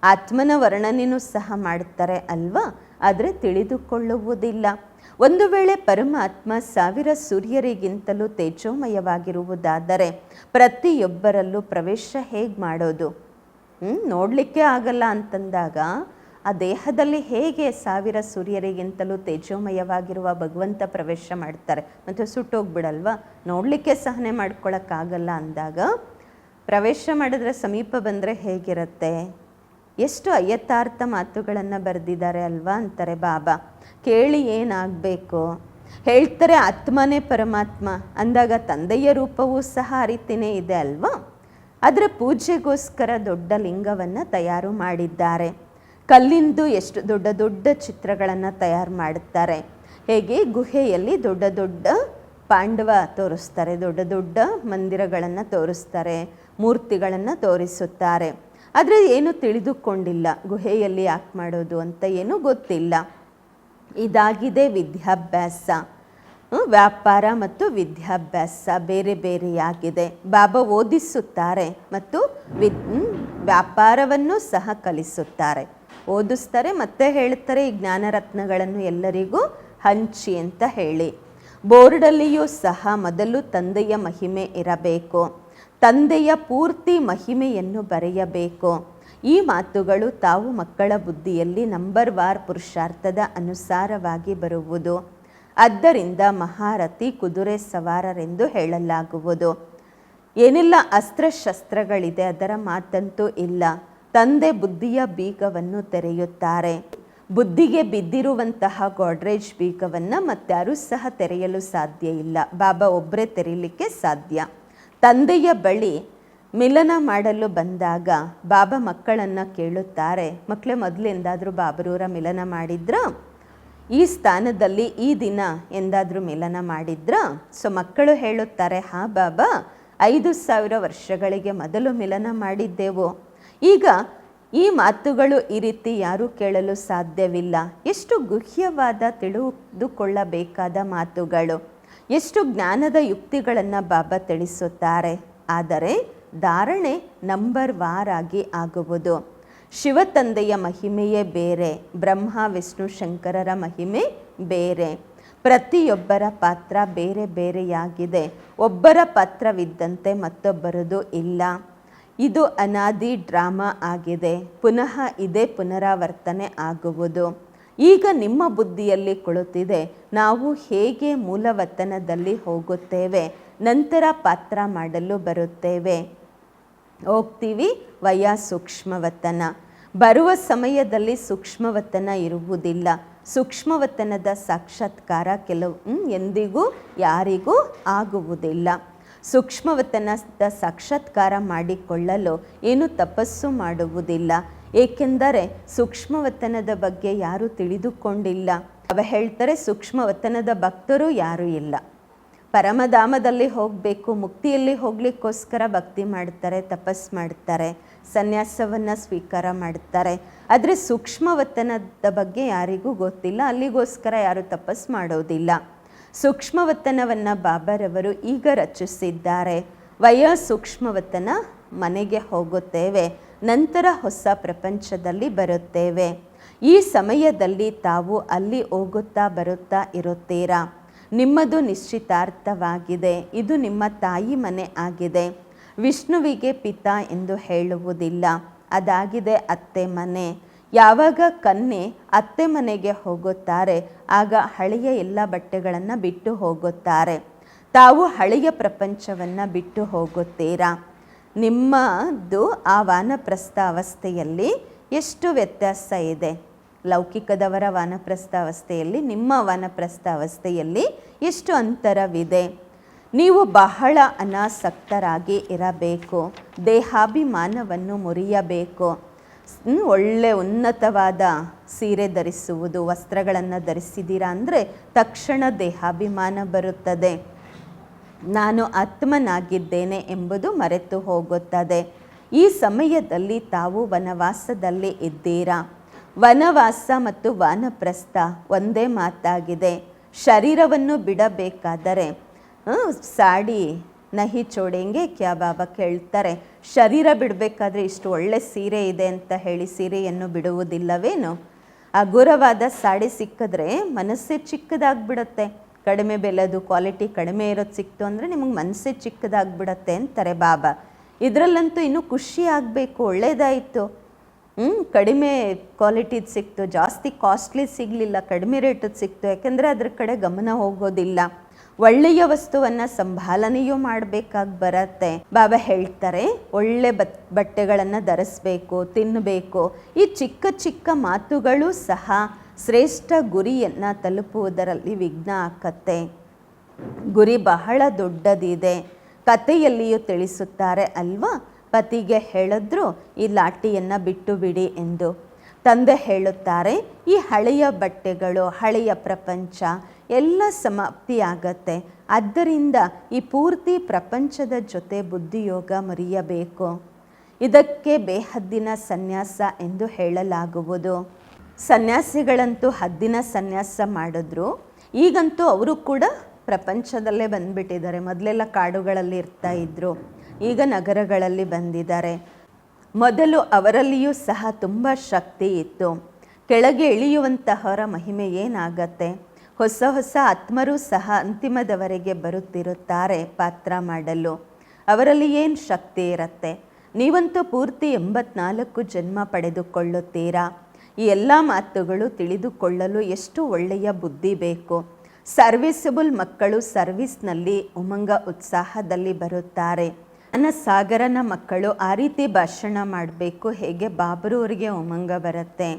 A: ಆತ್ಮನ ವರ್ಣನೆಯೂ ಸಹ ಮಾಡುತ್ತಾರೆ ಅಲ್ವಾ? ಆದರೆ ತಿಳಿದುಕೊಳ್ಳುವುದಿಲ್ಲ. ಒಂದು ವೇಳೆ ಪರಮಾತ್ಮ 1000 ಸೂರ್ಯರಿಗಿಂತಲೂ ತೇಜೋಮಯವಾಗಿರುವುದಾದರೆ ಪ್ರತಿಯೊಬ್ಬರಲ್ಲೂ ಪ್ರವೇಶ ಹೇಗೆ ಮಾಡೋದು? ನೋಡಲಿಕ್ಕೆ ಆಗಲ್ಲ ಅಂತಂದಾಗ ಆ ದೇಹದಲ್ಲಿ ಹೇಗೆ 1000 ಸೂರ್ಯರಿಗಿಂತಲೂ ತೇಜೋಮಯವಾಗಿರುವ ಭಗವಂತ ಪ್ರವೇಶ ಮಾಡ್ತಾರೆ? ಮತ್ತು ಸುಟ್ಟೋಗ್ಬಿಡಲ್ವಾ? ನೋಡಲಿಕ್ಕೆ ಸಹನೆ ಮಾಡ್ಕೊಳಕ್ಕಾಗಲ್ಲ ಅಂದಾಗ ಪ್ರವೇಶ ಮಾಡಿದ್ರೆ ಸಮೀಪ ಬಂದರೆ ಹೇಗಿರುತ್ತೆ? ಎಷ್ಟು ಅಯಥಾರ್ಥ ಮಾತುಗಳನ್ನು ಬರೆದಿದ್ದಾರೆ ಅಲ್ವಾ ಅಂತಾರೆ ಬಾಬಾ. ಕೇಳಿ ಏನಾಗಬೇಕು? ಹೇಳ್ತಾರೆ ಆತ್ಮನೇ ಪರಮಾತ್ಮ ಅಂದಾಗ ತಂದೆಯ ರೂಪವೂ ಸಹ ಆ ರೀತಿಯೇ ಇದೆ ಅಲ್ವಾ? ಅದರ ಪೂಜೆಗೋಸ್ಕರ ದೊಡ್ಡ ಲಿಂಗವನ್ನು ತಯಾರು ಮಾಡಿದ್ದಾರೆ. ಕಲ್ಲಿಂದು ಎಷ್ಟು ದೊಡ್ಡ ದೊಡ್ಡ ಚಿತ್ರಗಳನ್ನು ತಯಾರು ಮಾಡುತ್ತಾರೆ. ಹೇಗೆ ಗುಹೆಯಲ್ಲಿ ದೊಡ್ಡ ದೊಡ್ಡ ಪಾಂಡವ ತೋರಿಸ್ತಾರೆ, ದೊಡ್ಡ ದೊಡ್ಡ ಮಂದಿರಗಳನ್ನು ತೋರಿಸ್ತಾರೆ, ಮೂರ್ತಿಗಳನ್ನು ತೋರಿಸುತ್ತಾರೆ. ಆದರೆ ಏನು ತಿಳಿದುಕೊಂಡಿಲ್ಲ, ಗುಹೆಯಲ್ಲಿ ಯಾಕೆ ಮಾಡೋದು ಅಂತ ಏನೂ ಗೊತ್ತಿಲ್ಲ. ಇದಾಗಿದೆ ವಿದ್ಯಾಭ್ಯಾಸ. ವ್ಯಾಪಾರ ಮತ್ತು ವಿದ್ಯಾಭ್ಯಾಸ ಬೇರೆ ಬೇರೆಯಾಗಿದೆ. ಬಾಬಾ ಓದಿಸುತ್ತಾರೆ ಮತ್ತು ವ್ಯಾಪಾರವನ್ನು ಸಹ ಕಲಿಸುತ್ತಾರೆ. ಓದಿಸ್ತಾರೆ ಮತ್ತೆ ಹೇಳ್ತಾರೆ ಈ ಜ್ಞಾನರತ್ನಗಳನ್ನು ಎಲ್ಲರಿಗೂ ಹಂಚಿ ಅಂತ ಹೇಳಿ. ಬೋರ್ಡಲ್ಲಿಯೂ ಸಹ ಮೊದಲು ತಂದೆಯ ಮಹಿಮೆ ಇರಬೇಕು, ತಂದೆಯ ಪೂರ್ತಿ ಮಹಿಮೆಯನ್ನು ಬರೆಯಬೇಕು. ಈ ಮಾತುಗಳು ತಾವು ಮಕ್ಕಳ ಬುದ್ಧಿಯಲ್ಲಿ ನಂಬರ್ ವಾರ್ ಪುರುಷಾರ್ಥದ ಅನುಸಾರವಾಗಿ ಬರುವುದು. ಆದ್ದರಿಂದ ಮಹಾರಥಿ ಕುದುರೆ ಸವಾರರೆಂದು ಹೇಳಲಾಗುವುದು. ಏನೆಲ್ಲ ಅಸ್ತ್ರಶಸ್ತ್ರಗಳಿದೆ ಅದರ ಮಾತಂತೂ ಇಲ್ಲ. ತಂದೆ ಬುದ್ಧಿಯ ಬೀಗವನ್ನು ತೆರೆಯುತ್ತಾರೆ. ಬುದ್ಧಿಗೆ ಬಿದ್ದಿರುವಂತಹ ಗೋಡ್ರೇಜ್ ಬೀಗವನ್ನು ಮತ್ತಾರೂ ಸಹ ತೆರೆಯಲು ಸಾಧ್ಯ ಇಲ್ಲ, ಬಾಬಾ ಒಬ್ಬರೇ ತೆರೀಲಿಕ್ಕೆ ಸಾಧ್ಯ. ತಂದೆಯ ಬಳಿ ಮಿಲನ ಮಾಡಲು ಬಂದಾಗ ಬಾಬಾ ಮಕ್ಕಳನ್ನು ಕೇಳುತ್ತಾರೆ, ಮಕ್ಕಳೇ ಮೊದಲೆಂದಾದರೂ ಬಾಬರೂರ ಮಿಲನ ಮಾಡಿದ್ರ? ಈ ಸ್ಥಾನದಲ್ಲಿ ಈ ದಿನ ಎಂದಾದರೂ ಮಿಲನ ಮಾಡಿದ್ರ? ಸೊ ಮಕ್ಕಳು ಹೇಳುತ್ತಾರೆ, ಹಾ ಬಾಬಾ 5000 ವರ್ಷಗಳಿಗೆ ಮೊದಲು ಮಿಲನ ಮಾಡಿದ್ದೆವು. ಈಗ ಈ ಮಾತುಗಳು ಈ ರೀತಿ ಯಾರೂ ಕೇಳಲು ಸಾಧ್ಯವಿಲ್ಲ. ಎಷ್ಟು ಗುಹ್ಯವಾದ ತಿಳಿದುಕೊಳ್ಳಬೇಕಾದ ಮಾತುಗಳು, ಎಷ್ಟು ಜ್ಞಾನದ ಯುಕ್ತಿಗಳನ್ನು ಬಾಬಾ ತಿಳಿಸುತ್ತಾರೆ. ಆದರೆ ಧಾರಣೆ ನಂಬರ್ ವಾರ್ ಆಗಿ ಆಗುವುದು. ಶಿವತಂದೆಯ ಮಹಿಮೆಯೇ ಬೇರೆ, ಬ್ರಹ್ಮ ವಿಷ್ಣು ಶಂಕರರ ಮಹಿಮೆ ಬೇರೆ. ಪ್ರತಿಯೊಬ್ಬರ ಪಾತ್ರ ಬೇರೆ ಬೇರೆಯಾಗಿದೆ. ಒಬ್ಬರ ಪಾತ್ರವಿದ್ದಂತೆ ಮತ್ತೊಬ್ಬರದು ಇಲ್ಲ. ಇದು ಅನಾದಿ ಡ್ರಾಮಾ ಆಗಿದೆ. ಪುನಃ ಇದೇ ಪುನರಾವರ್ತನೆ ಆಗುವುದು. ಈಗ ನಿಮ್ಮ ಬುದ್ಧಿಯಲ್ಲಿ ಕುಳಿತಿದೆ, ನಾವು ಹೇಗೆ ಮೂಲವತನದಲ್ಲಿ ಹೋಗುತ್ತೇವೆ, ನಂತರ ಪಾತ್ರ ಮಾಡಲು ಬರುತ್ತೇವೆ. ಹೋಗ್ತೀವಿ ವಯಾ ಸೂಕ್ಷ್ಮವತನ. ಬರುವ ಸಮಯದಲ್ಲಿ ಸೂಕ್ಷ್ಮವತನ ಇರುವುದಿಲ್ಲ. ಸೂಕ್ಷ್ಮವತನದ ಸಾಕ್ಷಾತ್ಕಾರ ಎಂದಿಗೂ ಯಾರಿಗೂ ಆಗುವುದಿಲ್ಲ. ಸೂಕ್ಷ್ಮವತನದ ಸಾಕ್ಷಾತ್ಕಾರ ಮಾಡಿಕೊಳ್ಳಲು ಏನು ತಪಸ್ಸು ಮಾಡುವುದಿಲ್ಲ. ಏಕೆಂದರೆ ಸೂಕ್ಷ್ಮವತನದ ಬಗ್ಗೆ ಯಾರೂ ತಿಳಿದುಕೊಂಡಿಲ್ಲ. ಅವ ಹೇಳ್ತಾರೆ ಸೂಕ್ಷ್ಮವತನದ ಭಕ್ತರು ಯಾರೂ ಇಲ್ಲ. ಪರಮಧಾಮದಲ್ಲಿ ಹೋಗಬೇಕು, ಮುಕ್ತಿಯಲ್ಲಿ ಹೋಗ್ಲಿಕ್ಕೋಸ್ಕರ ಭಕ್ತಿ ಮಾಡ್ತಾರೆ, ತಪಸ್ ಮಾಡ್ತಾರೆ. ಸನ್ಯಾಸವನ್ನು ಸ್ವೀಕಾರ ಮಾಡ್ತಾರೆ. ಆದರೆ ಸೂಕ್ಷ್ಮವತನದ ಬಗ್ಗೆ ಯಾರಿಗೂ ಗೊತ್ತಿಲ್ಲ, ಅಲ್ಲಿಗೋಸ್ಕರ ಯಾರು ತಪಸ್ ಮಾಡೋದಿಲ್ಲ. ಸೂಕ್ಷ್ಮವತನವನ್ನು ಬಾಬಾರವರು ಈಗ ರಚಿಸಿದ್ದಾರೆ. ಸೂಕ್ಷ್ಮವತನ ಮನೆಗೆ ಹೋಗುತ್ತೇವೆ, ನಂತರ ಹೊಸ ಪ್ರಪಂಚದಲ್ಲಿ ಬರುತ್ತೇವೆ. ಈ ಸಮಯದಲ್ಲಿ ತಾವು ಅಲ್ಲಿ ಹೋಗುತ್ತಾ ಬರುತ್ತಾ ಇರುತ್ತೀರಾ. ನಿಮ್ಮದು ನಿಶ್ಚಿತಾರ್ಥವಾಗಿದೆ. ಇದು ನಿಮ್ಮ ತಾಯಿ ಮನೆ ಆಗಿದೆ. ವಿಷ್ಣುವಿಗೆ ಪಿತಾ ಎಂದು ಹೇಳುವುದಿಲ್ಲ, ಅದಾಗಿದೆ ಅತ್ತೆ ಮನೆ. ಯಾವಾಗ ಕನ್ಯೆ ಅತ್ತೆ ಮನೆಗೆ ಹೋಗುತ್ತಾರೆ ಆಗ ಹಳೆಯ ಎಲ್ಲ ಬಟ್ಟೆಗಳನ್ನು ಬಿಟ್ಟು ಹೋಗುತ್ತಾರೆ. ತಾವು ಹಳೆಯ ಪ್ರಪಂಚವನ್ನು ಬಿಟ್ಟು ಹೋಗುತ್ತೀರಾ. ನಿಮ್ಮದು ಆ ವಾನಪ್ರಸ್ಥ ಅವಸ್ಥೆಯಲ್ಲಿ ಎಷ್ಟು ವ್ಯತ್ಯಾಸ ಇದೆ. ಲೌಕಿಕದವರ ವಾನಪ್ರಸ್ಥ ಅವಸ್ಥೆಯಲ್ಲಿ ನಿಮ್ಮ ವಾನಪ್ರಸ್ಥ ಅವಸ್ಥೆಯಲ್ಲಿ ಎಷ್ಟು ಅಂತರವಿದೆ. ನೀವು ಬಹಳ ಅನಾಸಕ್ತರಾಗಿ ಇರಬೇಕು. ದೇಹಾಭಿಮಾನವನ್ನು ಮುರಿಯಬೇಕು. ಒಳ್ಳೆ ಉನ್ನತವಾದ ಸೀರೆ ಧರಿಸುವುದು, ವಸ್ತ್ರಗಳನ್ನು ಧರಿಸಿದ್ದೀರಾ ಅಂದರೆ ತಕ್ಷಣ ದೇಹಾಭಿಮಾನ ಬರುತ್ತದೆ. ನಾನು ಆತ್ಮನಾಗಿದ್ದೇನೆ ಎಂಬುದು ಮರೆತು ಹೋಗುತ್ತದೆ. ಈ ಸಮಯದಲ್ಲಿ ತಾವು ವನವಾಸದಲ್ಲಿ ಇದ್ದೀರಾ. ವನವಾಸ ಮತ್ತು ವಾನಪ್ರಸ್ಥ ಒಂದೇ ಮಾತಾಗಿದೆ. ಶರೀರವನ್ನು ಬಿಡಬೇಕಾದರೆ ಸಾಡಿ ನಹಿ ಚೋಡೆಂಗೆ ಕ್ಯಾ ಬಾಬಾ ಕೇಳ್ತಾರೆ. ಶರೀರ ಬಿಡಬೇಕಾದ್ರೆ ಇಷ್ಟು ಒಳ್ಳೆ ಸೀರೆ ಇದೆ ಅಂತ ಹೇಳಿ ಸೀರೆಯನ್ನು ಬಿಡುವುದಿಲ್ಲವೇನು? ಹಗುರವಾದ ಸಾಡಿ ಸಿಕ್ಕಿದ್ರೆ ಮನಸ್ಸೇ ಚಿಕ್ಕದಾಗ್ಬಿಡುತ್ತೆ. ಕಡಿಮೆ ಬೆಲೆದು ಕ್ವಾಲಿಟಿ ಕಡಿಮೆ ಇರೋದು ಸಿಕ್ತು ಅಂದರೆ ನಿಮಗೆ ಮನಸ್ಸೇ ಚಿಕ್ಕದಾಗ್ಬಿಡತ್ತೆ ಅಂತಾರೆ ಬಾಬಾ. ಇದರಲ್ಲಂತೂ ಇನ್ನೂ ಖುಷಿ ಆಗಬೇಕು, ಒಳ್ಳೆಯದಾಯಿತು, ಕಡಿಮೆ ಕ್ವಾಲಿಟಿದು ಸಿಕ್ತು, ಜಾಸ್ತಿ ಕಾಸ್ಟ್ಲಿ ಸಿಗಲಿಲ್ಲ, ಕಡಿಮೆ ರೇಟದ್ದು ಸಿಕ್ತು. ಯಾಕೆಂದರೆ ಅದ್ರ ಕಡೆ ಗಮನ ಹೋಗೋದಿಲ್ಲ. ಒಳ್ಳೆಯ ವಸ್ತುವನ್ನು ಸಂಭಾಲನೆಯೂ ಮಾಡಬೇಕಾಗಿ ಬರತ್ತೆ. ಬಾಬಾ ಹೇಳ್ತಾರೆ ಒಳ್ಳೆ ಬಟ್ಟೆಗಳನ್ನು ಧರಿಸ್ಬೇಕು, ತಿನ್ನಬೇಕು. ಈ ಚಿಕ್ಕ ಚಿಕ್ಕ ಮಾತುಗಳು ಸಹ ಶ್ರೇಷ್ಠ ಗುರಿಯನ್ನು ತಲುಪುವುದರಲ್ಲಿ ವಿಘ್ನ ಆಕತ್ತೆ. ಗುರಿ ಬಹಳ ದೊಡ್ಡದಿದೆ. ಕಥೆಯಲ್ಲಿಯೂ ತಿಳಿಸುತ್ತಾರೆ ಅಲ್ವಾ, ಪತಿಗೆ ಹೇಳಿದ್ರು ಈ ಲಾಠಿಯನ್ನು ಬಿಟ್ಟು ಬಿಡಿ ಎಂದು. ತಂದೆ ಹೇಳುತ್ತಾರೆ ಈ ಹಳೆಯ ಬಟ್ಟೆಗಳು, ಹಳೆಯ ಪ್ರಪಂಚ ಎಲ್ಲ ಸಮಾಪ್ತಿಯಾಗತ್ತೆ. ಆದ್ದರಿಂದ ಈ ಪೂರ್ತಿ ಪ್ರಪಂಚದ ಜೊತೆ ಬುದ್ಧಿಯೋಗ ಮರೆಯಬೇಕು. ಇದಕ್ಕೆ ಬೇಹದ್ದಿನ ಸನ್ಯಾಸ ಎಂದು ಹೇಳಲಾಗುವುದು. ಸನ್ಯಾಸಿಗಳಂತೂ ಹದ್ದಿನ ಸನ್ಯಾಸ ಮಾಡಿದ್ರು. ಈಗಂತೂ ಅವರು ಕೂಡ ಪ್ರಪಂಚದಲ್ಲೇ ಬಂದುಬಿಟ್ಟಿದ್ದಾರೆ. ಮೊದಲೆಲ್ಲ ಕಾಡುಗಳಲ್ಲಿ ಇರ್ತಾ ಇದ್ದರು, ಈಗ ನಗರಗಳಲ್ಲಿ ಬಂದಿದ್ದಾರೆ. ಮೊದಲು ಅವರಲ್ಲಿಯೂ ಸಹ ತುಂಬ ಶಕ್ತಿ ಇತ್ತು. ಕೆಳಗೆ ಇಳಿಯುವಂತಹವರ ಮಹಿಮೆ ಏನಾಗತ್ತೆ. ಹೊಸ ಹೊಸ ಆತ್ಮರೂ ಸಹ ಅಂತಿಮದವರೆಗೆ ಬರುತ್ತಿರುತ್ತಾರೆ ಪಾತ್ರ ಮಾಡಲು. ಅವರಲ್ಲಿ ಏನು ಶಕ್ತಿ ಇರುತ್ತೆ. ನೀವಂತೂ ಪೂರ್ತಿ 84 ಜನ್ಮ ಪಡೆದುಕೊಳ್ಳುತ್ತೀರಾ. ಈ ಎಲ್ಲ ಮಾತುಗಳು ತಿಳಿದುಕೊಳ್ಳಲು ಎಷ್ಟು ಒಳ್ಳೆಯ ಬುದ್ಧಿ ಬೇಕು. ಸರ್ವಿಸಬಲ್ ಮಕ್ಕಳು ಸರ್ವಿಸ್ನಲ್ಲಿ ಉಮಂಗ ಉತ್ಸಾಹದಲ್ಲಿ ಬರುತ್ತಾರೆ. ನನ್ನ ಸಾಗರನ ಮಕ್ಕಳು ಆ ರೀತಿ ಭಾಷಣ ಮಾಡಬೇಕು, ಹೇಗೆ ಬಾಬರೂರಿಗೆ ಉಮಂಗ ಬರುತ್ತೆ.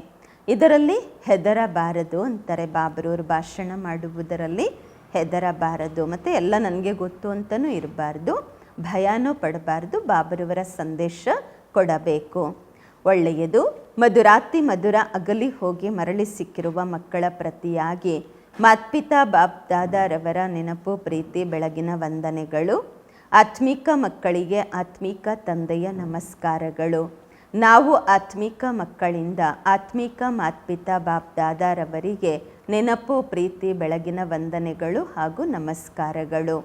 A: ಇದರಲ್ಲಿ ಹೆದರಬಾರದು ಅಂತಾರೆ. ಬಾಬರೂರು ಭಾಷಣ ಮಾಡುವುದರಲ್ಲಿ ಹೆದರಬಾರದು. ಮತ್ತು ಎಲ್ಲ ನನಗೆ ಗೊತ್ತು ಅಂತಲೂ ಇರಬಾರ್ದು, ಭಯನೂ ಪಡಬಾರ್ದು. ಬಾಬರವರ ಸಂದೇಶ ಕೊಡಬೇಕು. ಒಳ್ಳೆಯದು. ಮಧುರಾತಿ ಮಧುರ ಅಗಲಿ ಹೋಗಿ ಮರಳಿ ಸಿಕ್ಕಿರುವ ಮಕ್ಕಳ ಪ್ರತಿಯಾಗಿ ಮಾತ್ಪಿತಾ ಬಾಪ್ ದಾದಾರವರ ನೆನಪು, ಪ್ರೀತಿ, ಬೆಳಗಿನ ವಂದನೆಗಳು. ಆತ್ಮಿಕ ಮಕ್ಕಳಿಗೆ ಆತ್ಮಿಕ ತಂದೆಯ ನಮಸ್ಕಾರಗಳು. ನಾವು ಆತ್ಮಿಕ ಮಕ್ಕಳಿಂದ ಆತ್ಮಿಕ ಮಾತ್ಪಿತಾ ಬಾಪ್ ದಾದಾರವರಿಗೆ ನೆನಪು, ಪ್ರೀತಿ, ಬೆಳಗಿನ ವಂದನೆಗಳು ಹಾಗೂ ನಮಸ್ಕಾರಗಳು.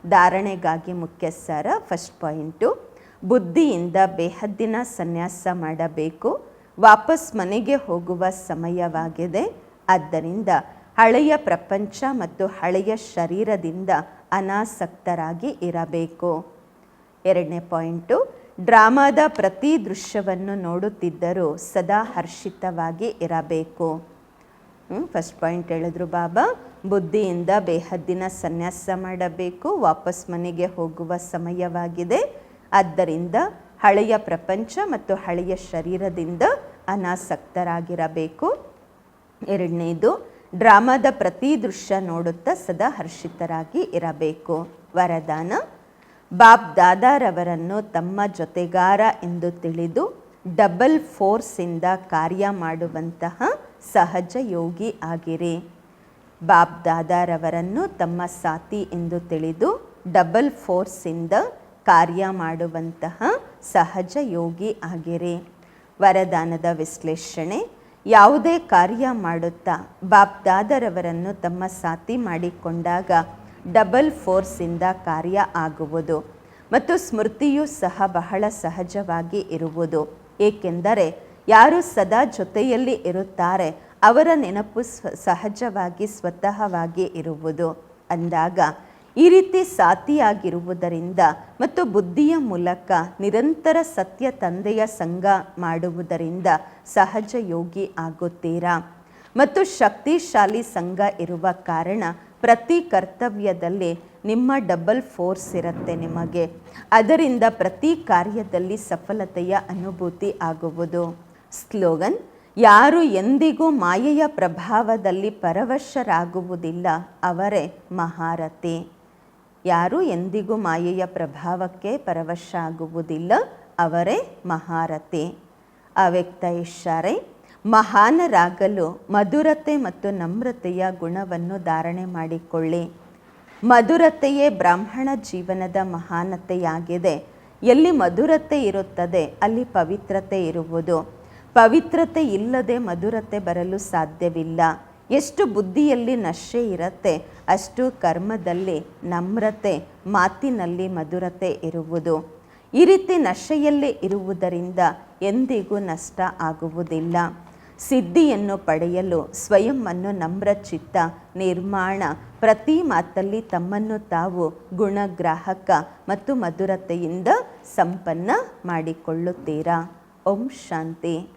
A: ಧಾರಣೆಗಾಗಿ ಮುಖ್ಯ ಸಾರ. ಫಸ್ಟ್ ಪಾಯಿಂಟು, ಬುದ್ಧಿಯಿಂದ ಬೇಹದ್ದಿನ ಸನ್ಯಾಸ ಮಾಡಬೇಕು. ವಾಪಸ್ ಮನೆಗೆ ಹೋಗುವ ಸಮಯವಾಗಿದೆ. ಆದ್ದರಿಂದ ಹಳೆಯ ಪ್ರಪಂಚ ಮತ್ತು ಹಳೆಯ ಶರೀರದಿಂದ ಅನಾಸಕ್ತರಾಗಿ ಇರಬೇಕು. ಎರಡನೇ ಪಾಯಿಂಟು, ಡ್ರಾಮಾದ ಪ್ರತಿ ದೃಶ್ಯವನ್ನು ನೋಡುತ್ತಿದ್ದರೂ ಸದಾ ಹರ್ಷಿತವಾಗಿ ಇರಬೇಕು. ಫಸ್ಟ್ ಪಾಯಿಂಟ್ ಹೇಳಿದ್ರು ಬಾಬಾ, ಬುದ್ಧಿಯಿಂದ ಬೇಹದ್ದಿನ ಸನ್ಯಾಸ ಮಾಡಬೇಕು. ವಾಪಸ್ ಮನೆಗೆ ಹೋಗುವ ಸಮಯವಾಗಿದೆ. ಆದ್ದರಿಂದ ಹಳೆಯ ಪ್ರಪಂಚ ಮತ್ತು ಹಳೆಯ ಶರೀರದಿಂದ ಅನಾಸಕ್ತರಾಗಿರಬೇಕು. ಎರಡನೇದು, ಡ್ರಾಮಾದ ಪ್ರತಿ ದೃಶ್ಯ ನೋಡುತ್ತಾ ಸದಾ ಹರ್ಷಿತರಾಗಿ ಇರಬೇಕು. ವರದಾನ, ಬಾಪ್ ದಾದಾರವರನ್ನು ತಮ್ಮ ಜೊತೆಗಾರ ಎಂದು ತಿಳಿದು ಡಬಲ್ ಫೋರ್ಸಿಂದ ಕಾರ್ಯ ಮಾಡುವಂತಹ ಸಹಜ ಯೋಗಿ ಆಗಿರಿ. ಬಾಪ್ ದಾದಾರವರನ್ನು ತಮ್ಮ ಸಾಥಿ ಎಂದು ತಿಳಿದು ಡಬಲ್ ಫೋರ್ಸಿಂದ ಕಾರ್ಯ ಮಾಡುವಂತಹ ಸಹಜ ಯೋಗಿ ಆಗಿರಿ. ವರದಾನದ ವಿಶ್ಲೇಷಣೆ. ಯಾವುದೇ ಕಾರ್ಯ ಮಾಡುತ್ತಾ ಬಾಪ್ದಾದರವರನ್ನು ತಮ್ಮ ಸಾಥಿ ಮಾಡಿಕೊಂಡಾಗ ಡಬಲ್ ಫೋರ್ಸಿಂದ ಕಾರ್ಯ ಆಗುವುದು ಮತ್ತು ಸ್ಮೃತಿಯೂ ಸಹ ಬಹಳ ಸಹಜವಾಗಿ ಇರುವುದು. ಏಕೆಂದರೆ ಯಾರು ಸದಾ ಜೊತೆಯಲ್ಲಿ ಇರುತ್ತಾರೆ ಅವರ ನೆನಪು ಸಹಜವಾಗಿ ಸ್ವತಃವಾಗಿ ಇರುವುದು. ಅಂದಾಗ ಈ ರೀತಿ ಸಾಥಿಯಾಗಿರುವುದರಿಂದ ಮತ್ತು ಬುದ್ಧಿಯ ಮೂಲಕ ನಿರಂತರ ಸತ್ಯ ತಂದೆಯ ಸಂಗ ಮಾಡುವುದರಿಂದ ಸಹಜ ಯೋಗಿ ಆಗುತ್ತೀರಾ. ಮತ್ತು ಶಕ್ತಿಶಾಲಿ ಸಂಘ ಇರುವ ಕಾರಣ ಪ್ರತಿ ಕರ್ತವ್ಯದಲ್ಲಿ ನಿಮ್ಮ ಡಬಲ್ ಫೋರ್ಸ್ ಇರುತ್ತೆ ನಿಮಗೆ. ಅದರಿಂದ ಪ್ರತಿ ಕಾರ್ಯದಲ್ಲಿ ಸಫಲತೆಯ ಅನುಭೂತಿ ಆಗುವುದು. ಸ್ಲೋಗನ್. ಯಾರು ಎಂದಿಗೂ ಮಾಯೆಯ ಪ್ರಭಾವದಲ್ಲಿ ಪರವಶರಾಗುವುದಿಲ್ಲ ಅವರೇ ಮಹಾರಥಿ. ಯಾರು ಎಂದಿಗೂ ಮಾಯೆಯ ಪ್ರಭಾವಕ್ಕೆ ಪರವಶ ಆಗುವುದಿಲ್ಲ ಅವರೇ ಮಹಾರಥಿ. ಅವ್ಯಕ್ತ ಇಶಾರೆ. ಮಹಾನರಾಗಲು ಮಧುರತೆ ಮತ್ತು ನಮ್ರತೆಯ ಗುಣವನ್ನು ಧಾರಣೆ ಮಾಡಿಕೊಳ್ಳಿ. ಮಧುರತೆಯೇ ಬ್ರಾಹ್ಮಣ ಜೀವನದ ಮಹಾನತೆಯಾಗಿದೆ. ಎಲ್ಲಿ ಮಧುರತೆ ಇರುತ್ತದೆ ಅಲ್ಲಿ ಪವಿತ್ರತೆ ಇರುವುದು. ಪವಿತ್ರತೆ ಇಲ್ಲದೆ ಮಧುರತೆ ಬರಲು ಸಾಧ್ಯವಿಲ್ಲ. ಎಷ್ಟು ಬುದ್ಧಿಯಲ್ಲಿ ನಶೆ ಇರುತ್ತೆ ಅಷ್ಟು ಕರ್ಮದಲ್ಲಿ ನಮ್ರತೆ, ಮಾತಿನಲ್ಲಿ ಮಧುರತೆ ಇರುವುದು. ಈ ರೀತಿ ನಶೆಯಲ್ಲಿ ಇರುವುದರಿಂದ ಎಂದಿಗೂ ನಷ್ಟ ಆಗುವುದಿಲ್ಲ. ಸಿದ್ಧಿಯನ್ನು ಪಡೆಯಲು ಸ್ವಯಂವನ್ನು ನಮ್ರಚಿತ್ತ ನಿರ್ಮಾಣ ಪ್ರತಿ ಮಾತಲ್ಲಿ ತಮ್ಮನ್ನು ತಾವು ಗುಣಗ್ರಾಹಕ ಮತ್ತು ಮಧುರತೆಯಿಂದ ಸಂಪನ್ನ ಮಾಡಿಕೊಳ್ಳುತ್ತೀರಾ. ಓಂ ಶಾಂತಿ.